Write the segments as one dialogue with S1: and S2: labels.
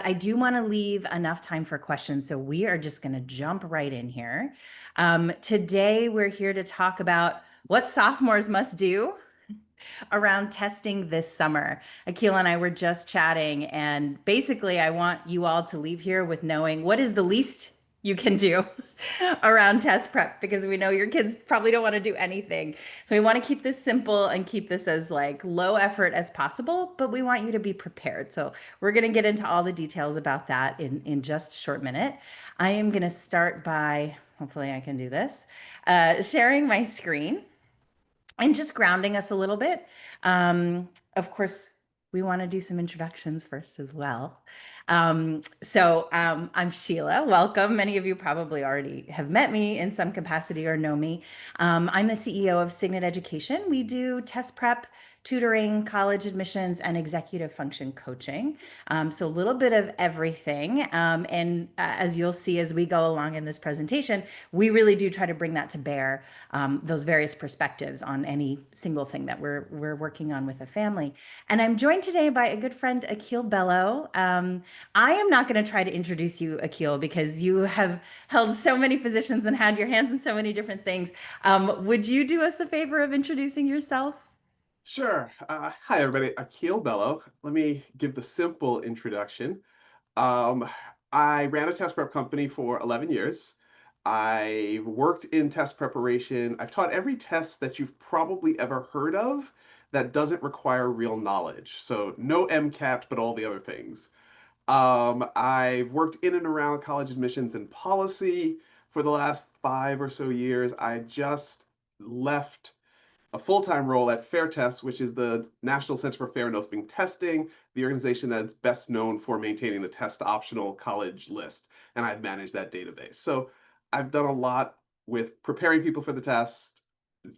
S1: I do want to leave enough time for questions. So we are just going to jump right in here. Today, we're here to talk about what sophomores must do around testing this summer. Akil and I were just chatting, and basically, I want you all to leave here with knowing what is the least you can do around test prep because we know your kids probably don't want to do anything. So we want to keep this simple and keep this as like low effort as possible, but we want you to be prepared. So we're going to get into all the details about that in just a short minute. I am going to start by, hopefully I can do this, sharing my screen and just grounding us a little bit. Of course, we want to do some introductions first as well. I'm Sheila. Welcome. Many of you probably already have met me in some capacity or know me. I'm the CEO of Signet Education. We do test prep, tutoring, college admissions, and executive function coaching. So a little bit of everything. As you'll see as we go along in this presentation, we really do try to bring that to bear, those various perspectives on any single thing that we're working on with a family. And I'm joined today by a good friend, Akil Bello. I am not going to try to introduce you, Akil, because you have held so many positions and had your hands in so many different things. Would you do us the favor of introducing yourself?
S2: Sure. Hi, everybody. Akil Bello. Let me give the simple introduction. Um, I ran a test prep company for 11 years. I've worked in test preparation. I've taught every test that you've probably ever heard of that doesn't require real knowledge. So no MCAT, but all the other things. I've worked in and around college admissions and policy for the last 5 or so years. I just left a full-time role at Fair Test, which is the National Center for Fair and Open Testing, the organization that's best known for maintaining the test optional college list. And I've managed that database. So I've done a lot with preparing people for the test,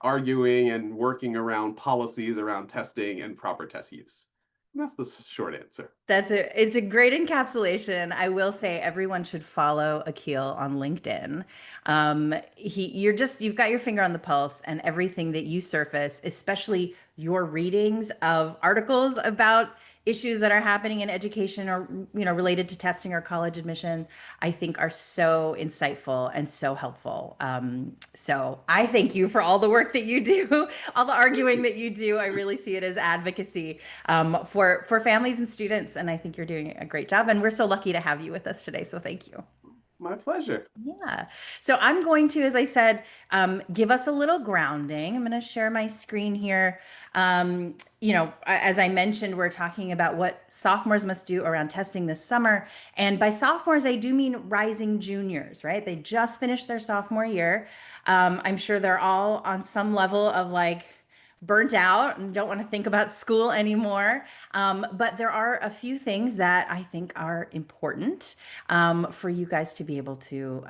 S2: arguing and working around policies around testing and proper test use. And that's the short answer.
S1: It's a great encapsulation. I will say everyone should follow Akil on LinkedIn. You've got your finger on the pulse and everything that you surface, especially your readings of articles about issues that are happening in education or related to testing or college admission, I think are so insightful and so helpful. So I thank you for all the work that you do, all the
S2: Thank
S1: arguing
S2: you.
S1: that you do. I really see it as advocacy for families and students, and I think you're doing a great job. And we're so lucky to have you with us today. So thank you.
S2: My pleasure.
S1: Yeah. So I'm going to, as I said, give us a little grounding. I'm going to share my screen here. As I mentioned, we're talking about what sophomores must do around testing this summer. And by sophomores, I do mean rising juniors, right? They just finished their sophomore year. I'm sure they're all on some level of like, burnt out and don't want to think about school anymore. But there are a few things that I think are important for you guys to be able to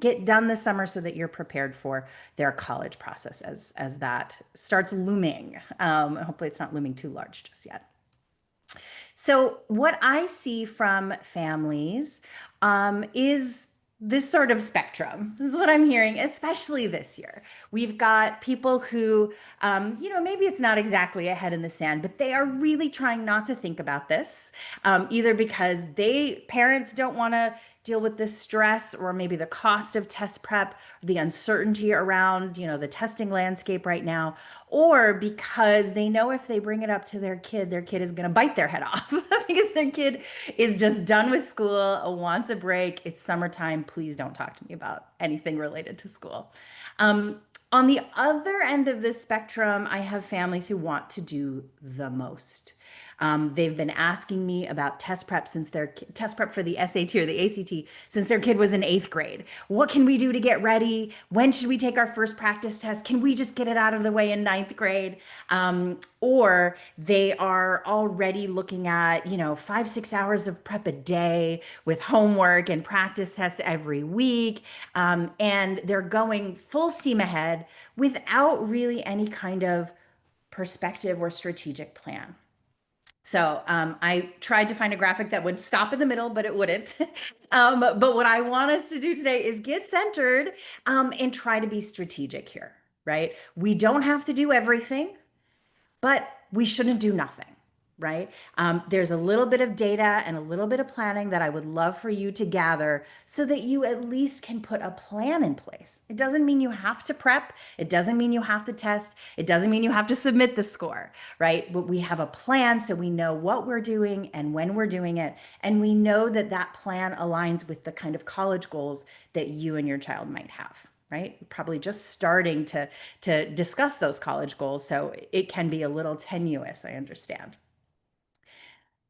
S1: get done this summer so that you're prepared for their college process as that starts looming. Hopefully, it's not looming too large just yet. So, what I see from families is this sort of spectrum. This is what I'm hearing, especially this year. We've got people who, maybe it's not exactly a head in the sand, but they are really trying not to think about this, either because parents don't want to deal with the stress or maybe the cost of test prep, the uncertainty around, the testing landscape right now, or because they know if they bring it up to their kid is going to bite their head off because their kid is just done with school, wants a break. It's summertime. Please don't talk to me about anything related to school. On the other end of the spectrum, I have families who want to do the most. They've been asking me about test prep test prep for the SAT or the ACT since their kid was in eighth grade. What can we do to get ready? When should we take our first practice test? Can we just get it out of the way in ninth grade? Or they are already looking at, 5, 6 hours of prep a day with homework and practice tests every week. And they're going full steam ahead without really any kind of perspective or strategic plan. So I tried to find a graphic that would stop in the middle, but it wouldn't. But what I want us to do today is get centered and try to be strategic here, right? We don't have to do everything, but we shouldn't do nothing, right? There's a little bit of data and a little bit of planning that I would love for you to gather so that you at least can put a plan in place. It doesn't mean you have to prep. It doesn't mean you have to test. It doesn't mean you have to submit the score, right? But we have a plan so we know what we're doing and when we're doing it. And we know that that plan aligns with the kind of college goals that you and your child might have. Right? Probably just starting to discuss those college goals. So it can be a little tenuous, I understand.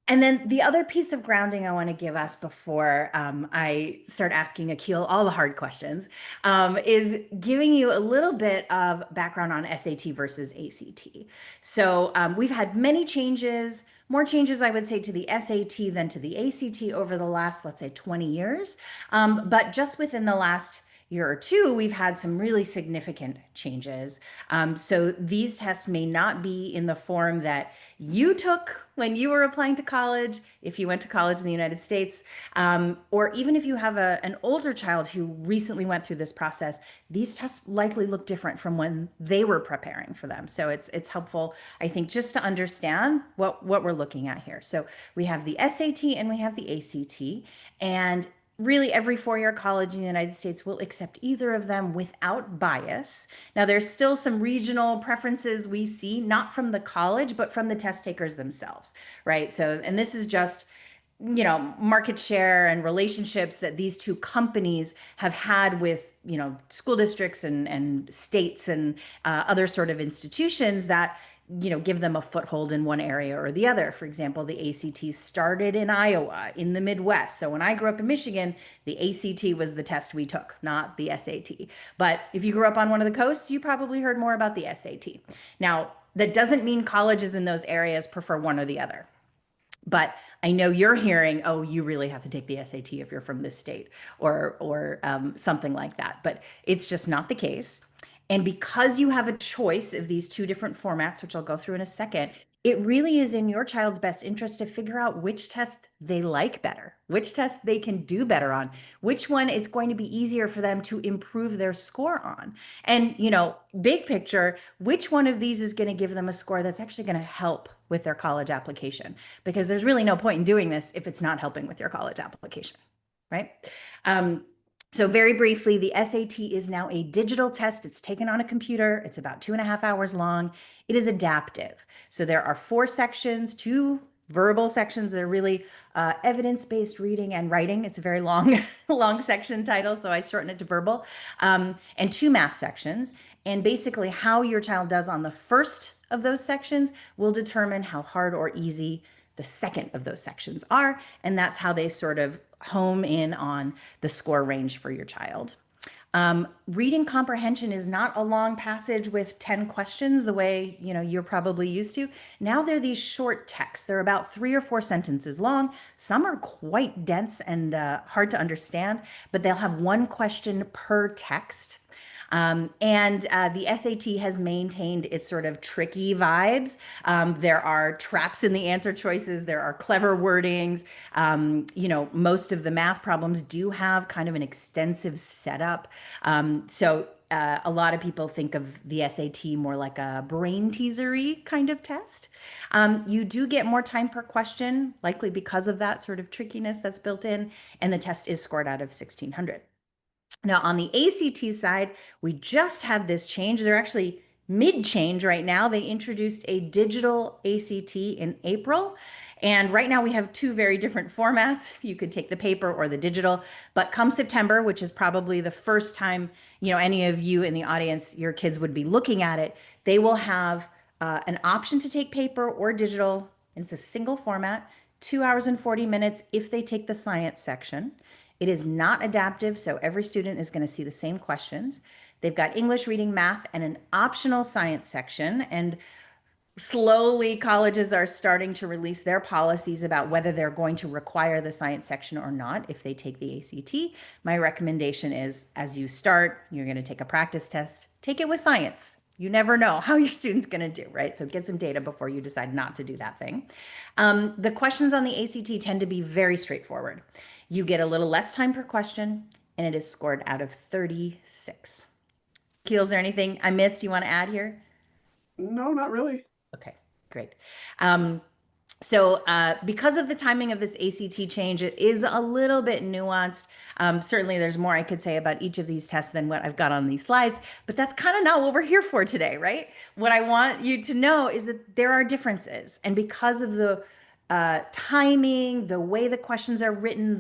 S1: And then the other piece of grounding I want to give us before I start asking Akil all the hard questions is giving you a little bit of background on SAT versus ACT. So we've had many changes, more changes, I would say, to the SAT than to the ACT over the last, let's say, 20 years. But just within the last year or two, we've had some really significant changes. So these tests may not be in the form that you took when you were applying to college, if you went to college in the United States, or even if you have an older child who recently went through this process, these tests likely look different from when they were preparing for them. So it's helpful, I think, just to understand what we're looking at here. So we have the SAT and we have the ACT, and really every four-year college in the United States will accept either of them without bias. Now, there's still some regional preferences we see, not from the college, but from the test takers themselves, right? So, and this is just, market share and relationships that these two companies have had with, school districts and states and other sort of institutions that give them a foothold in one area or the other. For example, the ACT started in Iowa, in the Midwest. So when I grew up in Michigan, the ACT was the test we took, not the SAT. But if you grew up on one of the coasts, you probably heard more about the SAT. Now, that doesn't mean colleges in those areas prefer one or the other. But I know you're hearing, oh, you really have to take the SAT if you're from this state, or something like that. But it's just not the case. And because you have a choice of these two different formats, which I'll go through in a second, it really is in your child's best interest to figure out which test they like better, which test they can do better on, which one it's going to be easier for them to improve their score on. And, big picture, which one of these is going to give them a score that's actually going to help with their college application? Because there's really no point in doing this if it's not helping with your college application, right? So very briefly, the SAT is now a digital test. It's taken on a computer. It's about 2.5 hours long. It is adaptive. So there are 4 sections, 2 verbal sections. They're really evidence-based reading and writing. It's a very long, long section title, so I shorten it to verbal. And 2 math sections. And basically how your child does on the first of those sections will determine how hard or easy the second of those sections are. And that's how they sort of home in on the score range for your child. Reading comprehension is not a long passage with 10 questions the way you're probably used to. Now they're these short texts. They're about 3 or 4 sentences long. Some are quite dense and hard to understand, but they'll have one question per text. And the SAT has maintained its sort of tricky vibes. There are traps in the answer choices. There are clever wordings. Most of the math problems do have kind of an extensive setup. So a lot of people think of the SAT more like a brain teasery kind of test. You do get more time per question, likely because of that sort of trickiness that's built in, and the test is scored out of 1600. Now, on the ACT side, we just had this change. They're actually mid-change right now. They introduced a digital ACT in April. And right now we have 2 very different formats. You could take the paper or the digital. But come September, which is probably the first time, any of you in the audience, your kids would be looking at it, they will have an option to take paper or digital. And it's a single format, 2 hours and 40 minutes if they take the science section. It is not adaptive, so every student is going to see the same questions. They've got English, reading, math, and an optional science section. And slowly, colleges are starting to release their policies about whether they're going to require the science section or not if they take the ACT. My recommendation is, as you start, you're going to take a practice test. Take it with science. You never know how your student's going to do, right? So get some data before you decide not to do that thing. The questions on the ACT tend to be very straightforward. You get a little less time per question, and it is scored out of 36. Keel, is there anything I missed you want to add here?
S2: No, not really.
S1: Okay, great. Um, So, because of the timing of this ACT change, it is a little bit nuanced. Certainly, there's more I could say about each of these tests than what I've got on these slides, but that's kind of not what we're here for today, right? What I want you to know is that there are differences. And because of the timing, the way the questions are written,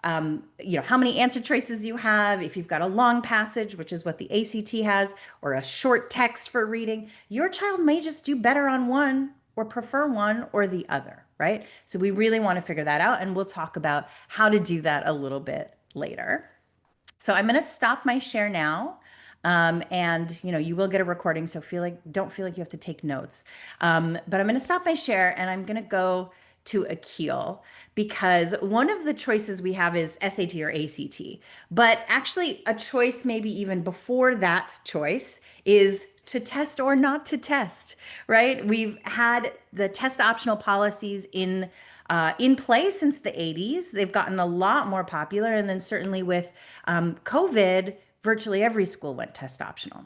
S1: how many answer choices you have, if you've got a long passage, which is what the ACT has, or a short text for reading, your child may just do better on one or prefer one or the other, right? So we really want to figure that out, and we'll talk about how to do that a little bit later. So I'm going to stop my share now. And you will get a recording, so don't feel like you have to take notes. But I'm going to stop my share and I'm going to go to Akil because one of the choices we have is SAT or ACT. But actually, a choice maybe even before that choice is to test or not to test, right? We've had the test optional policies in place since the 80s. They've gotten a lot more popular. And then certainly with COVID, virtually every school went test optional.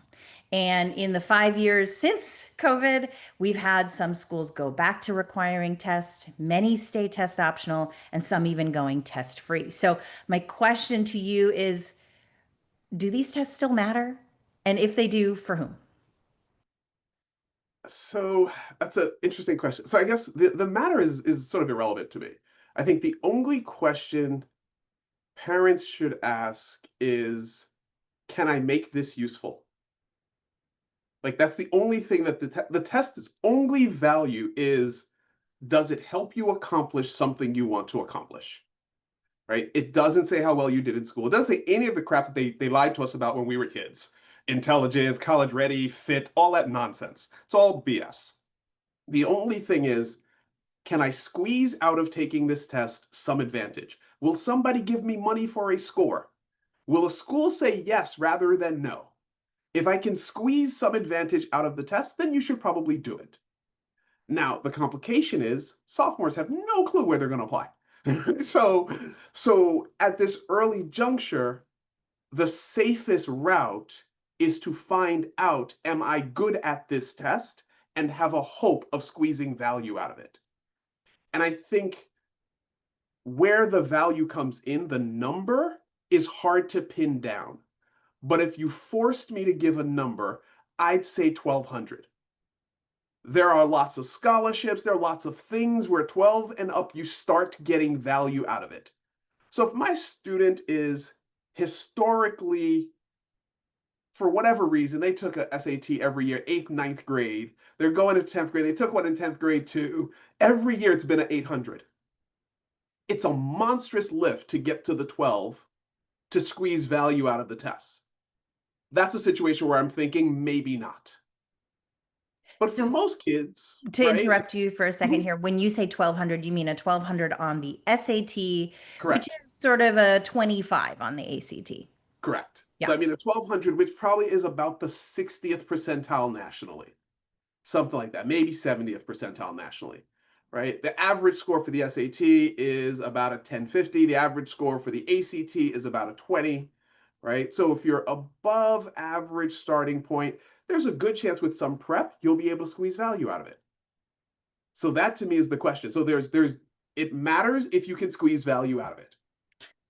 S1: And in the 5 years since COVID, we've had some schools go back to requiring tests, many stay test optional, and some even going test free. So, my question to you is, do these tests still matter? And if they do, for whom?
S2: So that's an interesting question. So I guess the matter is sort of irrelevant to me. I think the only question parents should ask is, can I make this useful? Like that's the only thing that the test's only value is, does it help you accomplish something you want to accomplish? Right? It doesn't say how well you did in school. It doesn't say any of the crap that they lied to us about when we were kids. Intelligence, college ready, fit, all that nonsense. It's all BS. The only thing is, can I squeeze out of taking this test some advantage? Will somebody give me money for a score? Will a school say yes rather than no? If I can squeeze some advantage out of the test, then you should probably do it. Now, the complication is sophomores have no clue where they're going to apply. so, so at this early juncture, the safest route is to find out, am I good at this test? And have a hope of squeezing value out of it. And I think where the value comes in, the number is hard to pin down. But if you forced me to give a number, I'd say 1,200. There are lots of scholarships, there are lots of things where 12 and up, you start getting value out of it. So if my student is historically, for whatever reason, they took a SAT every year, 8th, ninth grade, they're going to 10th grade, they took one in 10th grade too, every year it's been an 800. It's a monstrous lift to get to the 12 to squeeze value out of the tests. That's a situation where I'm thinking maybe not. But for
S1: So,
S2: most kids,
S1: to
S2: right?
S1: interrupt you for a second
S2: Mhm.
S1: here, when you say 1200, you mean a 1200 on the SAT, which
S2: Correct.
S1: is sort of a 25 on the ACT.
S2: Correct.
S1: Yeah.
S2: So I mean, a 1,200, which probably is about the 60th percentile nationally, something like that, maybe 70th percentile nationally, right? The average score for the SAT is about a 1050. The average score for the ACT is about a 20, right? So if you're above average starting point, there's a good chance with some prep, you'll be able to squeeze value out of it. So that to me is the question. So it matters if you can squeeze value out of it.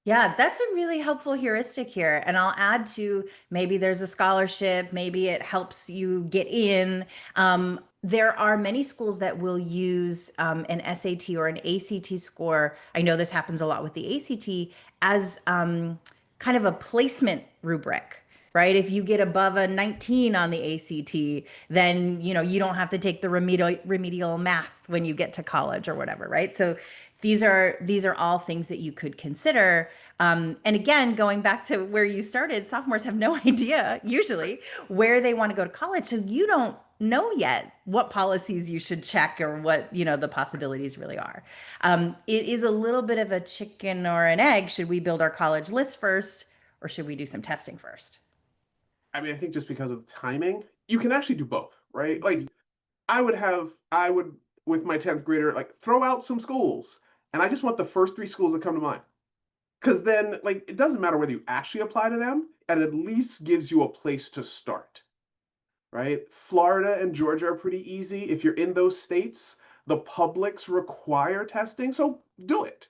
S1: Yeah, that's a really helpful heuristic here. And I'll add to maybe there's a scholarship, maybe it helps you get in. There are many schools that will use an SAT or an ACT score. I know this happens a lot with the ACT as kind of a placement rubric. Right? If you get above a 19 on the ACT, then you don't have to take the remedial math when you get to college or whatever, right? So these are all things that you could consider. And again, going back to where you started, sophomores have no idea usually where they want to go to college. So you don't know yet what policies you should check or what the possibilities really are. It is a little bit of a chicken or an egg. Should we build our college list first, or should we do some testing first?
S2: I mean, I think just because of timing, you can actually do both, right? Like I would with my 10th grader, like throw out some schools. And I just want the first three schools that come to mind. Because then, like, it doesn't matter whether you actually apply to them, it at least gives you a place to start, right? Florida and Georgia are pretty easy if you're in those states. The publics require testing, so do it.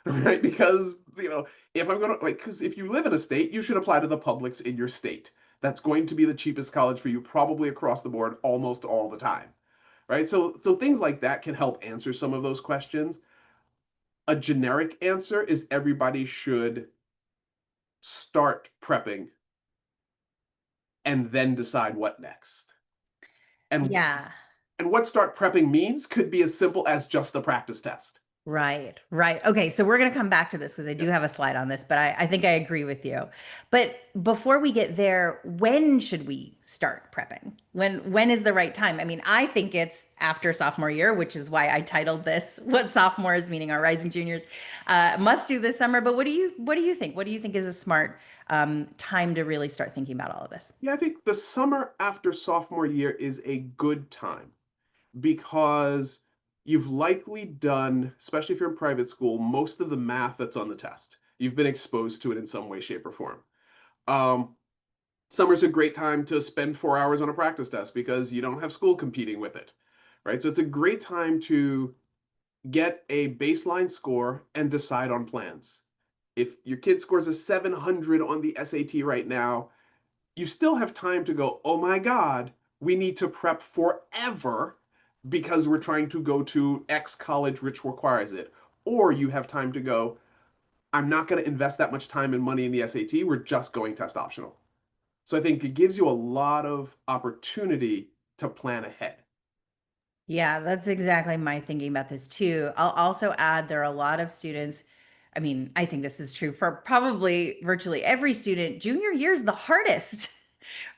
S2: Right? Because, if I'm going to, like, because if you live in a state, you should apply to the publics in your state. That's going to be the cheapest college for you, probably across the board, almost all the time. Right? So things like that can help answer some of those questions. A generic answer is everybody should start prepping and then decide what next. And
S1: Yeah.
S2: and what start prepping means could be as simple as just a practice test.
S1: Right, right. Okay, so we're going to come back to this because I do
S2: Yeah.
S1: have a slide on this, but I think I agree with you. But before we get there, when should we start prepping? When is the right time? I mean, I think it's after sophomore year, which is why I titled this "What Sophomores, meaning our rising juniors, must do this summer." But what do you think? What do you think is a smart time to really start thinking about all of this?
S2: Yeah, I think the summer after sophomore year is a good time because you've likely done, especially if you're in private school, most of the math that's on the test. You've been exposed to it in some way, shape, or form. Um, Summer's a great time to spend 4 hours on a practice test because you don't have school competing with it, right? So it's a great time to get a baseline score and decide on plans. If your kid scores a 700 on the SAT right now, you still have time to go, oh my God, we need to prep forever because we're trying to go to X college which requires it. Or you have time to go, I'm not going to invest that much time and money in the SAT. We're just going test optional. So I think it gives you a lot of opportunity to plan ahead.
S1: Yeah, that's exactly my thinking about this too. I'll also add there are a lot of students. I mean, I think this is true for probably virtually every student. Junior year is the hardest,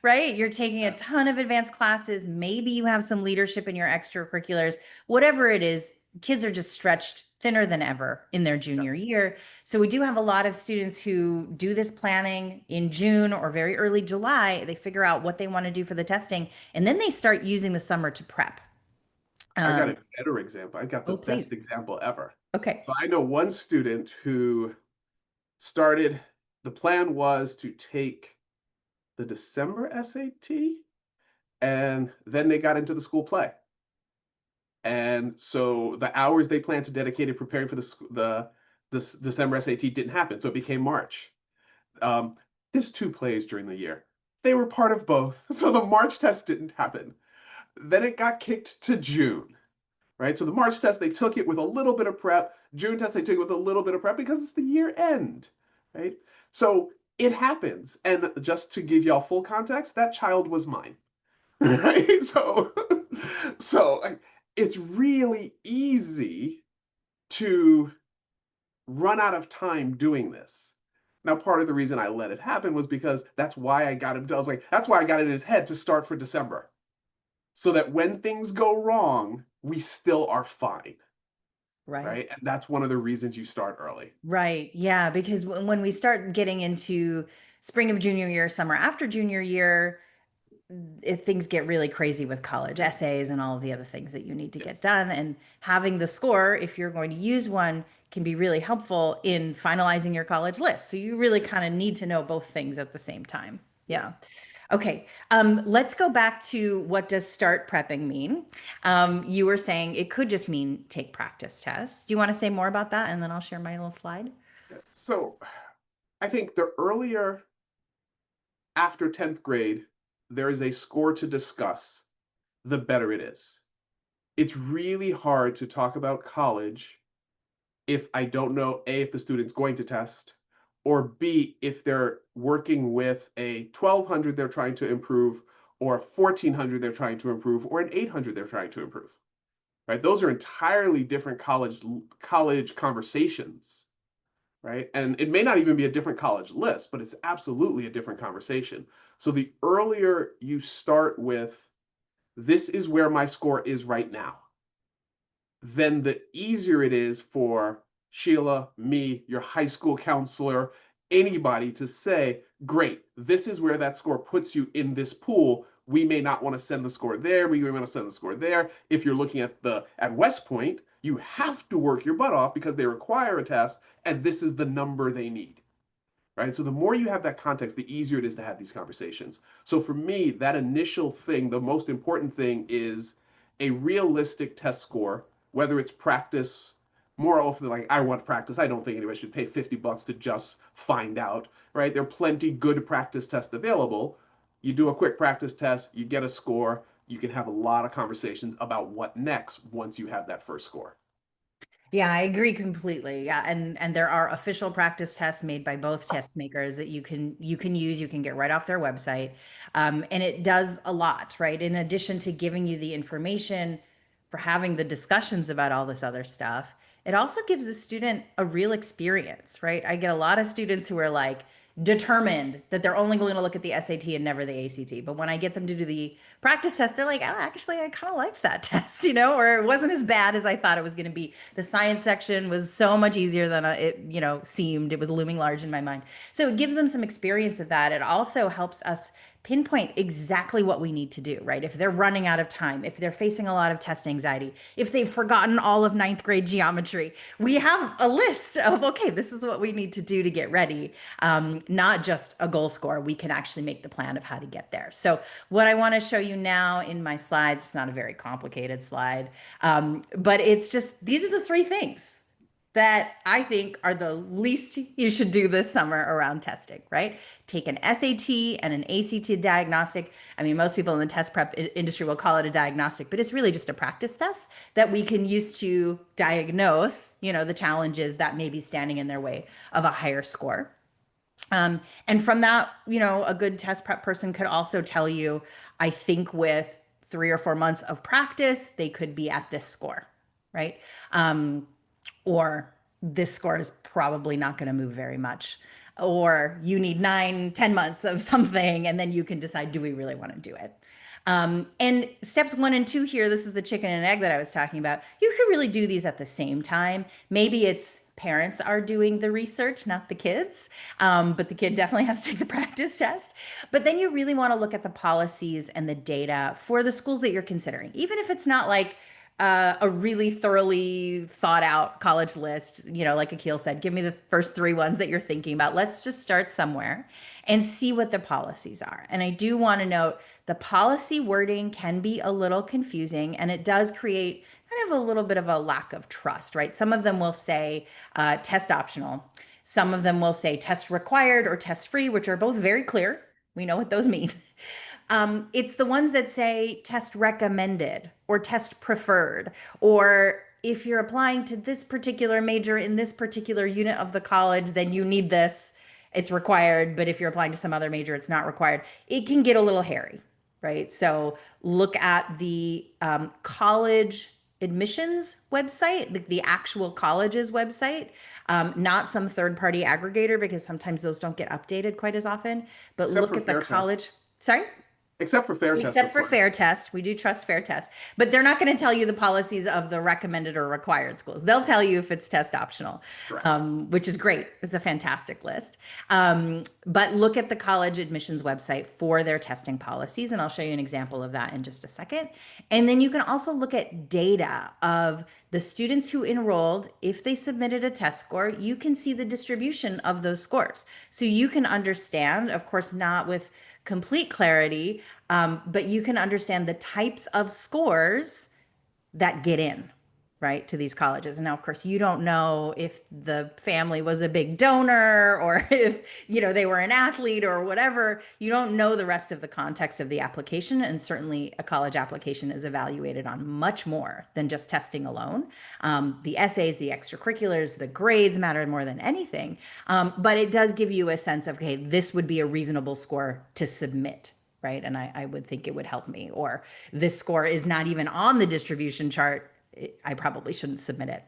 S1: right? You're taking a ton of advanced classes. Maybe you have some leadership in your extracurriculars. Whatever it is, kids are just stretched thinner than ever in their
S2: Yeah,
S1: junior year. So we do have a lot of students who do this planning in June or very early July. They figure out what they want to do for the testing, and then they start using the summer to prep.
S2: I got
S1: Um,
S2: a better example. I got the
S1: oh,
S2: best
S1: please.
S2: example ever.
S1: Okay.
S2: So I know one student who started, the plan was to take the December SAT and then they got into the school play. And so the hours they planned to dedicate to preparing for this December SAT didn't happen. So it became March. Um, there's two plays during the year. They were part of both. So the March test didn't happen. Then it got kicked to June, right? So the March test, they took it with a little bit of prep. June test, they took it with a little bit of prep because it's the year end, right? So it happens. And just to give y'all full context, that child was mine, right? So it's really easy to run out of time doing this. Now, part of the reason I let it happen was because that's why I got him. I was like, that's why I got it in his head to start for December, so that when things go wrong, we still are fine,
S1: Right.
S2: right? And that's one of the reasons you start early.
S1: Right. Yeah. Because when we start getting into spring of junior year, summer after junior year, things get really crazy with college essays and all of the other things that you need to get
S2: Yes.
S1: done. And having the score, if you're going to use one, can be really helpful in finalizing your college list. So you really kind of need to know both things at the same time.
S2: Yeah.
S1: Yeah. Okay. Let's go back to what does start prepping mean? You were saying it could just mean take practice tests. Do you want to say more about that? And then I'll share my little slide.
S2: So I think the earlier after 10th grade, there is a score to discuss, the better it is. It's really hard to talk about college if I don't know A, if the student's going to test, or B, if they're working with a 1200 they're trying to improve, or a 1400 they're trying to improve, or an 800 they're trying to improve. Right? Those are entirely different college conversations, right? And it may not even be a different college list, but it's absolutely a different conversation. So the earlier you start with, this is where my score is right now, then the easier it is for Sheila, me, your high school counselor, anybody to say, great, this is where that score puts you in this pool. We may not want to send the score there. We may want to send the score there. If you're looking at West Point, you have to work your butt off because they require a test, and this is the number they need. Right. So the more you have that context, the easier it is to have these conversations. So for me, that initial thing, the most important thing is a realistic test score whether it's practice. More often, like I want practice. I don't think anybody should pay $50 to just find out, right? There are plenty good practice tests available. You do a quick practice test, you get a score, you can have a lot of conversations about what next once you have that first score.
S1: Yeah, I agree completely. Yeah, and there are official practice tests made by both test makers that you can use. You can get right off their website, and it does a lot, right? In addition to giving you the information for having the discussions about all this other stuff, it also gives the student a real experience, right? I get a lot of students who are like determined that they're only going to look at the SAT and never the ACT. But when I get them to do the practice test, they're like, oh, actually, I kind of liked that test, or it wasn't as bad as I thought it was going to be. The science section was so much easier than it seemed. It was looming large in my mind. So it gives them some experience of that. It also helps us pinpoint exactly what we need to do, right? If they're running out of time, if they're facing a lot of test anxiety, if they've forgotten all of ninth grade geometry, we have a list of, okay, this is what we need to do to get ready. Not just a goal score. We can actually make the plan of how to get there. So what I want to show you now in my slides, it's not a very complicated slide, but it's just, these are the three things that I think are the least you should do this summer around testing, right? Take an SAT and an ACT diagnostic. I mean, most people in the test prep industry will call it a diagnostic, but it's really just a practice test that we can use to diagnose, the challenges that may be standing in their way of a higher score. And from that, a good test prep person could also tell you, I think with 3 or 4 months of practice, they could be at this score, right? Or this score is probably not going to move very much. Or you need 9, 10 months of something, and then you can decide, do we really want to do it? And steps 1 and 2 here, this is the chicken and egg that I was talking about. You could really do these at the same time. Maybe it's parents are doing the research, not the kids, but the kid definitely has to take the practice test. But then you really want to look at the policies and the data for the schools that you're considering, even if it's not like a really thoroughly thought out college list, like Akil said, give me the first 3 ones that you're thinking about. Let's just start somewhere and see what the policies are. And I do want to note the policy wording can be a little confusing and it does create kind of a little bit of a lack of trust, right? Some of them will say test optional. Some of them will say test required or test free, which are both very clear. We know what those mean. It's the ones that say test recommended or test preferred, or if you're applying to this particular major in this particular unit of the college, then you need this. It's required, but if you're applying to some other major, it's not required. It can get a little hairy, right? So look at the college admissions website, the actual college's website, not some third-party aggregator because sometimes those don't get updated quite as often. But
S2: Except
S1: look
S2: for
S1: at the
S2: fair test.
S1: college. Sorry?
S2: Except for fair test,
S1: Except
S2: of
S1: for
S2: course.
S1: fair test. We do trust fair test, but they're not going to tell you the policies of the recommended or required schools. They'll tell you if it's test optional,
S2: Correct.
S1: which is great. It's a fantastic list. But look at the college admissions website for their testing policies, and I'll show you an example of that in just a second. And then you can also look at data of the students who enrolled. If they submitted a test score, you can see the distribution of those scores. So you can understand, of course, not with complete clarity, but you can understand the types of scores that get in, right, to these colleges. And now, of course, you don't know if the family was a big donor or if, they were an athlete or whatever. You don't know the rest of the context of the application. And certainly a college application is evaluated on much more than just testing alone. The essays, the extracurriculars, the grades matter more than anything. But it does give you a sense of, okay, this would be a reasonable score to submit, right? And I would think it would help me. Or this score is not even on the distribution chart. I probably shouldn't submit it.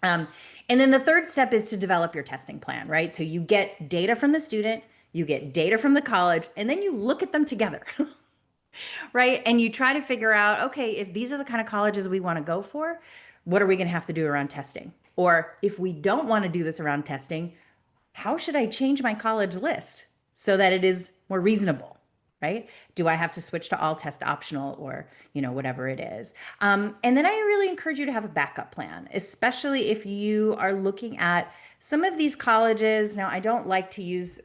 S1: And then the third step is to develop your testing plan, right? So you get data from the student, you get data from the college, and then you look at them together, right? And you try to figure out, okay, if these are the kind of colleges we want to go for, what are we going to have to do around testing? Or if we don't want to do this around testing, how should I change my college list so that it is more reasonable? Right? Do I have to switch to all test optional or, whatever it is? And then I really encourage you to have a backup plan, especially if you are looking at some of these colleges, now I don't like to use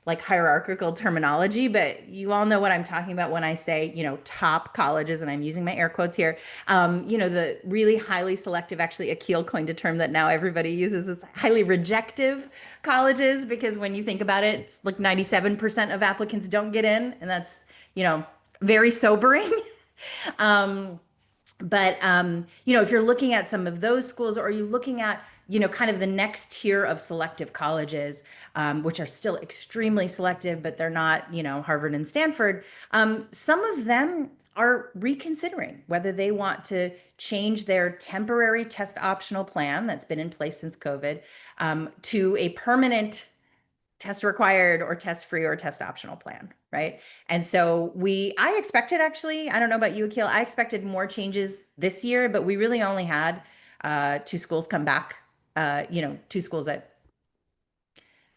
S1: like hierarchical terminology, but you all know what I'm talking about when I say, top colleges, and I'm using my air quotes here. The really highly selective, actually, Akil coined a term that now everybody uses, is highly rejective colleges, because when you think about it, it's like 97% of applicants don't get in, and that's, you know, very sobering. Um, but if you're looking at some of those schools, or are you looking at, kind of the next tier of selective colleges, which are still extremely selective, but they're not, Harvard and Stanford, some of them are reconsidering whether they want to change their temporary test optional plan that's been in place since COVID, to a permanent test required or test free or test optional plan, right? And so I expected, actually, I don't know about you, Akil, I expected more changes this year, but we really only had two schools come back, two schools that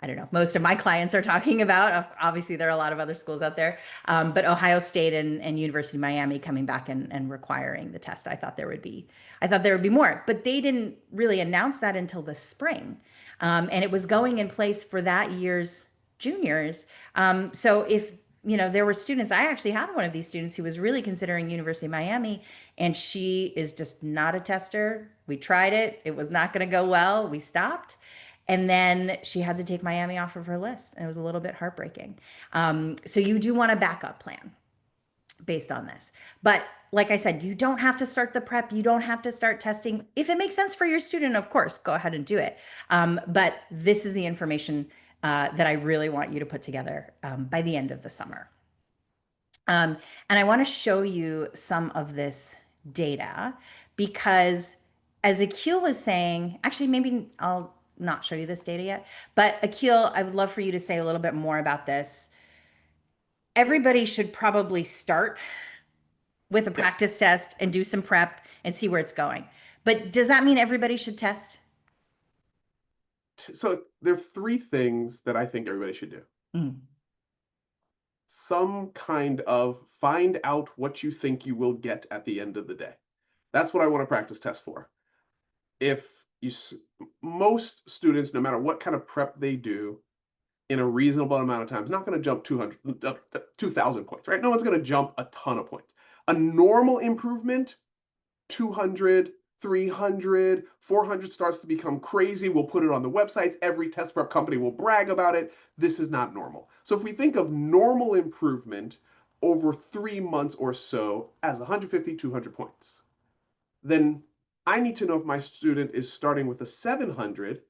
S1: I don't know, most of my clients are talking about. Obviously, there are a lot of other schools out there, but Ohio State and University of Miami coming back and requiring the test. I thought there would be more, but they didn't really announce that until the spring, and it was going in place for that year's juniors. So if there were students, I actually had one of these students who was really considering University of Miami, and she is just not a tester. We tried it; it was not going to go well. We stopped. And then she had to take Miami off of her list. And it was a little bit heartbreaking. So you do want a backup plan based on this. But like I said, you don't have to start the prep. You don't have to start testing. If it makes sense for your student, of course, go ahead and do it. But this is the information that I really want you to put together by the end of the summer. And I want to show you some of this data because, as Akil was saying, actually, maybe I'll not show you this data yet, but Akil, I would love for you to say a little bit more about this. Everybody should probably start with a
S2: Yes.
S1: practice test and do some prep and see where it's going. But does that mean everybody should test?
S2: So there are three things that I think everybody should do.
S1: Mm.
S2: Some kind of find out what you think you will get at the end of the day. That's what I want to practice test for. If you, most students, no matter what kind of prep they do, in a reasonable amount of time, is not going to jump 2,000 points, right? No one's going to jump a ton of points. A normal improvement, 200, 300, 400 starts to become crazy. We'll put it on the websites. Every test prep company will brag about it. This is not normal. So if we think of normal improvement over 3 months or so as 150, 200 points, then I need to know if my student is starting with a 700,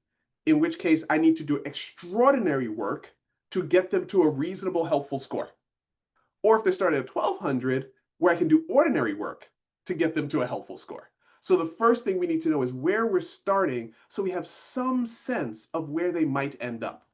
S2: in which case I need to do extraordinary work to get them to a reasonable, helpful score. Or if they're starting at 1200, where I can do ordinary work to get them to a helpful score. So the first thing we need to know is where we're starting so we have some sense of where they might end up.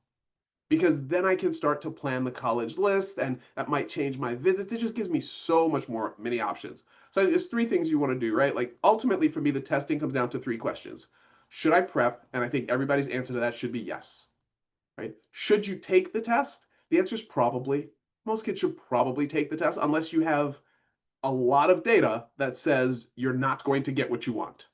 S2: Because then I can start to plan the college list, and that might change my visits. It just gives me so much more, many options. So there's three things you want to do, right? Like ultimately for me, the testing comes down to three questions. Should I prep? And I think everybody's answer to that should be yes, right? Should you take the test? The answer is probably. Most kids should probably take the test unless you have a lot of data that says you're not going to get what you want,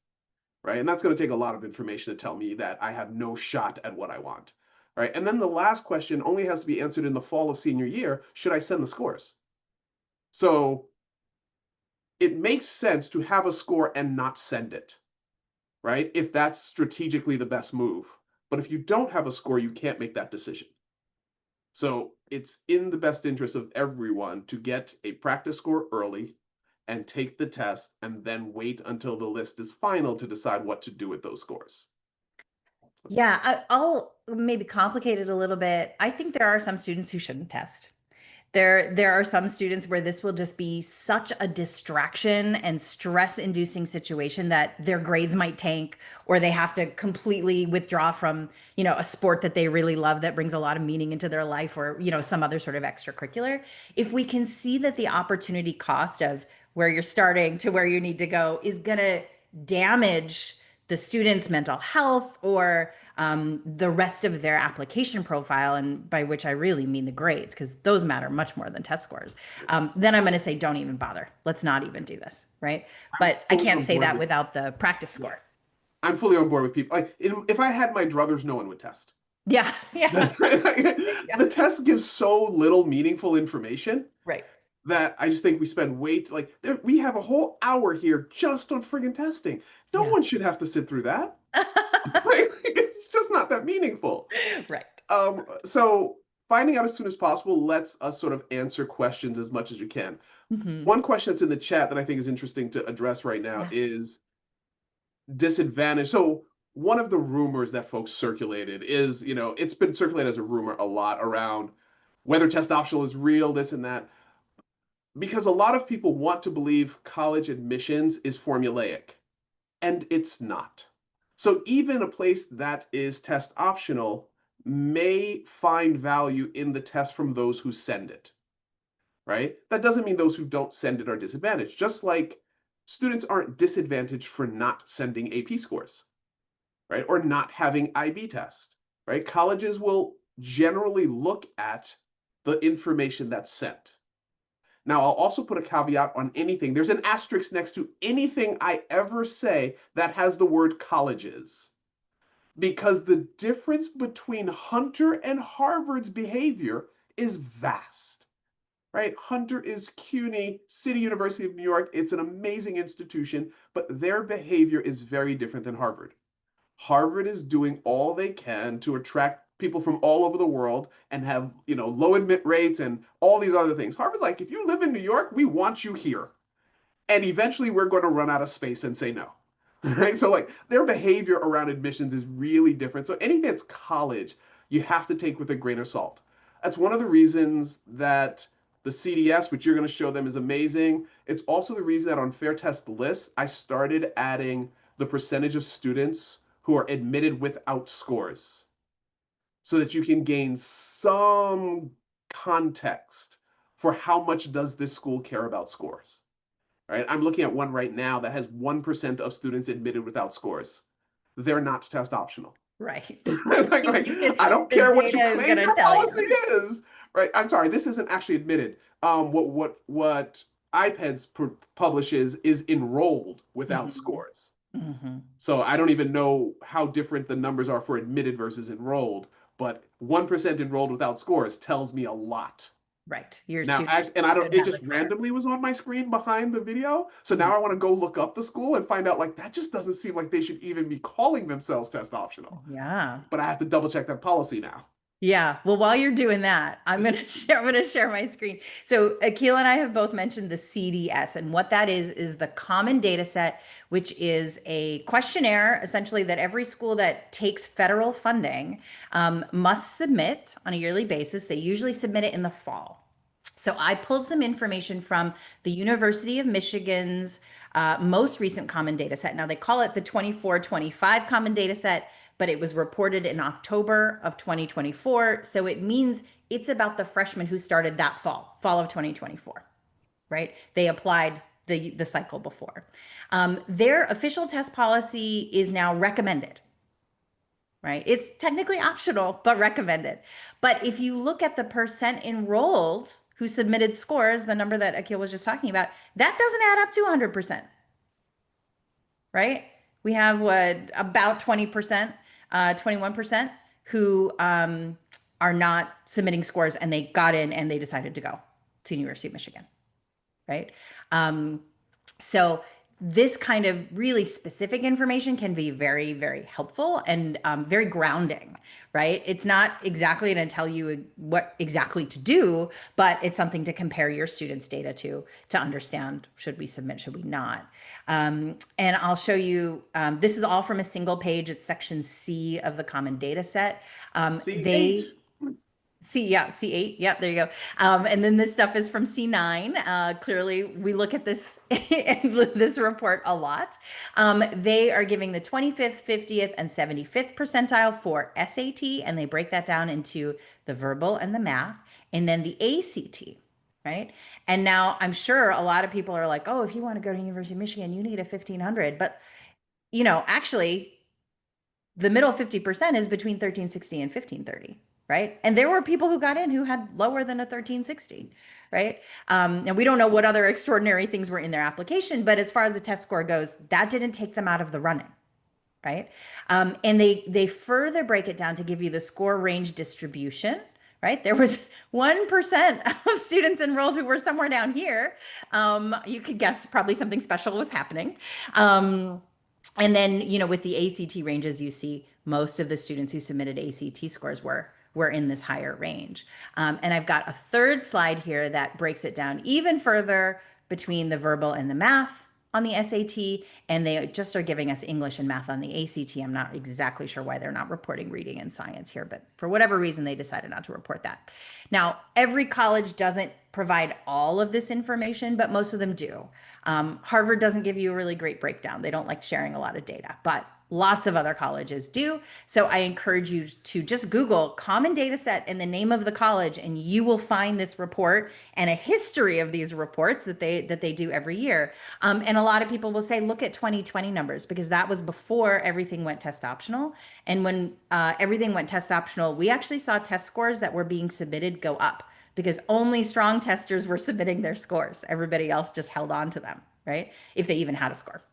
S2: right? And that's going to take a lot of information to tell me that I have no shot at what I want, right? And then the last question only has to be answered in the fall of senior year. Should I send the scores? So it makes sense to have a score and not send it, right? If that's strategically the best move. But if you don't have a score, you can't make that decision. So it's in the best interest of everyone to get a practice score early and take the test and then wait until the list is final to decide what to do with those scores.
S1: Yeah, I'll maybe complicate it a little bit. I think there are some students who shouldn't test. There are some students where this will just be such a distraction and stress inducing situation that their grades might tank, or they have to completely withdraw from, a sport that they really love that brings a lot of meaning into their life, or, some other sort of extracurricular. If we can see that the opportunity cost of where you're starting to where you need to go is going to damage the student's mental health, or the rest of their application profile, and by which I really mean the grades, because those matter much more than test scores, then I'm going to say, don't even bother. Let's not even do this, right?
S2: I'm
S1: But I
S2: fully
S1: can't
S2: on
S1: say
S2: board
S1: that
S2: with
S1: without the practice
S2: yeah.
S1: score.
S2: I'm fully on board with people. Like, if I had my druthers, no one would test.
S1: Yeah, yeah, yeah.
S2: The test gives so little meaningful information
S1: Right.
S2: that I just think we spend like we have a whole hour here just on friggin' testing. No
S1: Yeah.
S2: one should have to sit through that. Right? It's just not that meaningful.
S1: Right.
S2: So finding out as soon as possible lets us sort of answer questions as much as we can.
S1: Hmm.
S2: One question that's in the chat that I think is interesting to address right now
S1: Yeah.
S2: is disadvantage. So one of the rumors that folks circulated is, it's been circulated as a rumor a lot around whether test optional is real, this and that, because a lot of people want to believe college admissions is formulaic, and it's not. So even a place that is test optional may find value in the test from those who send it, right? That doesn't mean those who don't send it are disadvantaged, just like students aren't disadvantaged for not sending AP scores, right? Or not having IB test, right? Colleges will generally look at the information that's sent. Now, I'll also put a caveat on anything. There's an asterisk next to anything I ever say that has the word colleges, because the difference between Hunter and Harvard's behavior is vast, right? Hunter is CUNY, City University of New York. It's an amazing institution, but their behavior is very different than Harvard. Harvard is doing all they can to attract people from all over the world and have, low admit rates and all these other things. Harvard's like, if you live in New York, we want you here. And eventually we're going to run out of space and say no. Right? So like their behavior around admissions is really different. So anything that's college, you have to take with a grain of salt. That's one of the reasons that the CDS, which you're going to show them, is amazing. It's also the reason that on Fair Test lists, I started adding the percentage of students who are admitted without scores so that you can gain some context for how much does this school care about scores, right? I'm looking at one right now that has 1% of students admitted without scores. They're not test optional.
S1: Right.
S2: Like,
S1: You can,
S2: I don't
S1: the
S2: care what you
S1: data is
S2: claim
S1: going to
S2: your
S1: tell
S2: policy
S1: you.
S2: is, right? I'm sorry, this isn't actually admitted. What iPads publishes is enrolled without
S1: Hmm.
S2: scores.
S1: Hmm.
S2: So I don't even know how different the numbers are for admitted versus enrolled, but 1% enrolled without scores tells me a lot.
S1: Right. Your
S2: Now,
S1: student
S2: and I don't,
S1: should
S2: it
S1: have a
S2: just
S1: score.
S2: randomly was on my screen behind the video. So
S1: Mhm.
S2: now I want to go look up the school and find out, like, that just doesn't seem like they should even be calling themselves test optional.
S1: Yeah.
S2: But I have to double check that policy now.
S1: Yeah. Well, while you're doing that, I'm gonna share my screen. So Akil and I have both mentioned the CDS, and what that is the common data set, which is a questionnaire essentially that every school that takes federal funding must submit on a yearly basis. They usually submit it in the fall. So I pulled some information from the University of Michigan's most recent common data set. Now they call it the 24-25 common data set, but it was reported in October of 2024. So it means it's about the freshmen who started that fall of 2024, right? They applied the cycle before. Their official test policy is now recommended, right? It's technically optional, but recommended. But if you look at the percent enrolled who submitted scores, the number that Akil was just talking about, that doesn't add up to 100%, right? We have what about 20%, 21% who are not submitting scores and they got in and they decided to go to the University of Michigan, right? Um, so this kind of really specific information can be very, very helpful and very grounding, right? It's not exactly going to tell you what exactly to do, but it's something to compare your students' data to understand should we submit, should we not. And I'll show you, this is all from a single page. It's section C of the common data set.
S2: C8.
S1: They yeah, C8. Yep, there you go. And then this stuff is from C9. Clearly, we look at this this report a lot. They are giving the 25th, 50th, and 75th percentile for SAT, and they break that down into the verbal and the math, and then the ACT. Right. And now I'm sure a lot of people are like, oh, if you want to go to University of Michigan, you need a 1500. But, actually, the middle 50% is between 1360 and 1530, right? And there were people who got in who had lower than a 1360, right? And we don't know what other extraordinary things were in their application, but as far as the test score goes, that didn't take them out of the running, right? And they further break it down to give you the score range distribution, right? There was 1% of students enrolled who were somewhere down here. You could guess probably something special was happening. And then, with the ACT ranges, you see most of the students who submitted ACT scores were in this higher range. And I've got a third slide here that breaks it down even further between the verbal and the math on the SAT, and they just are giving us English and math on the ACT. I'm not exactly sure why they're not reporting reading and science here, but for whatever reason, they decided not to report that. Now, every college doesn't provide all of this information, but most of them do. Harvard doesn't give you a really great breakdown. They don't like sharing a lot of data, but lots of other colleges do. So I encourage you to just Google common data set and the name of the college, and you will find this report and a history of these reports that they do every year. And a lot of people will say, look at 2020 numbers, because that was before everything went test optional. And when everything went test optional, we actually saw test scores that were being submitted go up because only strong testers were submitting their scores. Everybody else just held on to them, right? If they even had a score.